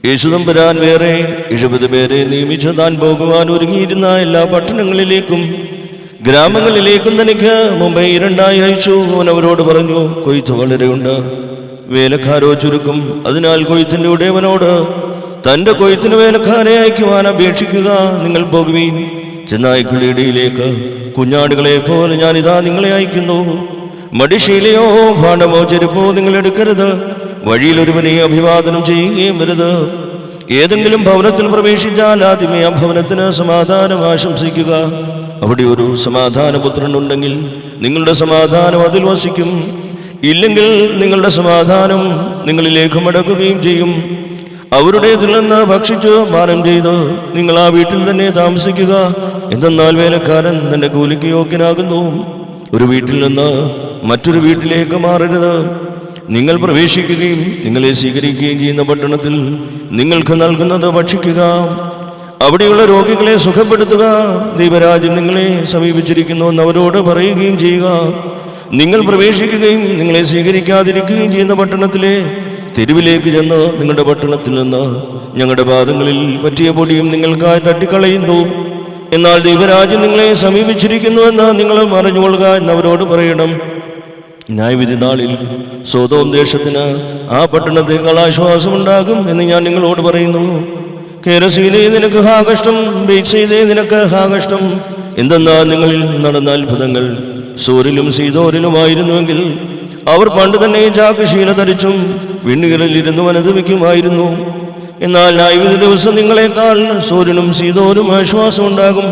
യേശുദമ്പുരാൻ വേറെ 70 പേരെ നിയമിച്ച് താൻ പോകുവാൻ ഒരുങ്ങിയിരുന്ന എല്ലാ പട്ടണങ്ങളിലേക്കും ഗ്രാമങ്ങളിലേക്കും തനിക്ക് മുമ്പേ 2 അയച്ചു. അവൻ അവരോട് പറഞ്ഞു, കൊയ്ത്ത് വളരെയുണ്ട്, വേലക്കാരോ ചുരുക്കം. അതിനാൽ കൊയ്ത്തിന്റെ ഉടയവനോട് തന്റെ കൊയ്ത്തിന് വേലക്കാരെ അയക്കുവാൻ അപേക്ഷിക്കുക. നിങ്ങൾ പോകുവീൻ. ചെന്നായ്ക്കളുടെ ഇടയിലേക്ക് കുഞ്ഞാടുകളെ പോലെ ഞാനിതാ നിങ്ങളെ അയക്കുന്നു. മടിശീലയോ ഭാണ്ഡമോ ചെരുപ്പോ നിങ്ങൾ എടുക്കരുത്. വഴിയിൽ ഒരുവനെ അഭിവാദനം ചെയ്യുകയും വരുത്. ഏതെങ്കിലും ഭവനത്തിൽ പ്രവേശിച്ചാൽ ആദ്യമേ ആ ഭവനത്തിന് സമാധാനം ആശംസിക്കുക. അവിടെ ഒരു സമാധാനപുത്രനുണ്ടെങ്കിൽ നിങ്ങളുടെ സമാധാനം അതിൽ വസിക്കും. ഇല്ലെങ്കിൽ നിങ്ങളുടെ സമാധാനം നിങ്ങളിലേക്ക് മടക്കുകയും ചെയ്യും. അവരുടേതിൽ നിന്ന് ഭക്ഷിച്ച് പാനം ചെയ്ത് നിങ്ങൾ ആ വീട്ടിൽ തന്നെ താമസിക്കുക. എന്തെന്നാൽ വേലക്കാരൻ തന്റെ കൂലിക്ക് യോഗ്യനാകുന്നു. ഒരു വീട്ടിൽ നിന്ന് മറ്റൊരു വീട്ടിലേക്ക് മാറരുത്. നിങ്ങൾ പ്രവേശിക്കുകയും നിങ്ങളെ സ്വീകരിക്കുകയും ചെയ്യുന്ന പട്ടണത്തിൽ നിങ്ങൾക്ക് നൽകുന്നത് ഭക്ഷിക്കുക. അവിടെയുള്ള രോഗികളെ സുഖപ്പെടുത്തുക. ദൈവരാജ്യം നിങ്ങളെ സമീപിച്ചിരിക്കുന്നു എന്ന് അവരോട് പറയുകയും ചെയ്യുക. നിങ്ങൾ പ്രവേശിക്കുകയും നിങ്ങളെ സ്വീകരിക്കാതിരിക്കുകയും ചെയ്യുന്ന പട്ടണത്തിലെ തെരുവിലേക്ക് ചെന്ന് നിങ്ങളുടെ പട്ടണത്തിൽ നിന്ന് ഞങ്ങളുടെ പാദങ്ങളിൽ പറ്റിയ പൊടിയും നിങ്ങൾക്കായി തട്ടിക്കളയുന്നു. എന്നാൽ ദൈവരാജ്യം നിങ്ങളെ സമീപിച്ചിരിക്കുന്നുവെന്ന് നിങ്ങൾ അറിഞ്ഞുകൊള്ളുക എന്നവരോട് പറയണം. ന്യായവിധി നാളിൽ സൊദോം ദേശത്തിന് ആ പട്ടണത്തേക്കാൾ ആശ്വാസമുണ്ടാകും എന്ന് ഞാൻ നിങ്ങളോട് പറയുന്നു. കേരസീനേ നിനക്ക് ഹാ കഷ്ടം, ബേത്സയിദേ നിനക്ക് ഹാ കഷ്ടം. എന്തെന്നാൽ നിങ്ങളിൽ നടന്ന അത്ഭുതങ്ങൾ സോരിലും സീദോരിലുമായിരുന്നുവെങ്കിൽ അവർ പണ്ട് തന്നെ ചാക്കുശീല ധരിച്ചും വിണ്ണുകളിൽ ഇരുന്നു അനുഭവിക്കുമായിരുന്നു. എന്നാൽ ന്യായവിധി ദിവസം നിങ്ങളെക്കാൾ സോരിനും സീദോരും ആശ്വാസമുണ്ടാകും.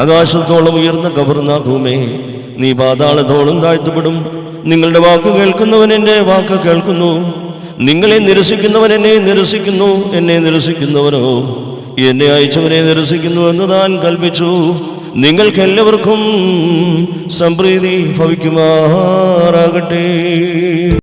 ആകാശത്തോളം ഉയർന്ന കബർനാഹൂമേ, നീ പാതാളത്തോളം താഴ്ത്തപ്പെടും. നിങ്ങളുടെ വാക്ക് കേൾക്കുന്നവൻ എൻ്റെ വാക്ക് കേൾക്കുന്നു. നിങ്ങളെ നിരസിക്കുന്നവൻ എന്നെ നിരസിക്കുന്നു. എന്നെ നിരസിക്കുന്നവനോ എന്നെ അയച്ചവനെ നിരസിക്കുന്നു എന്ന് താൻ കൽപ്പിച്ചു. നിങ്ങൾക്കെല്ലാവർക്കും സംപ്രീതി ഭവിക്കുമാറാകട്ടെ.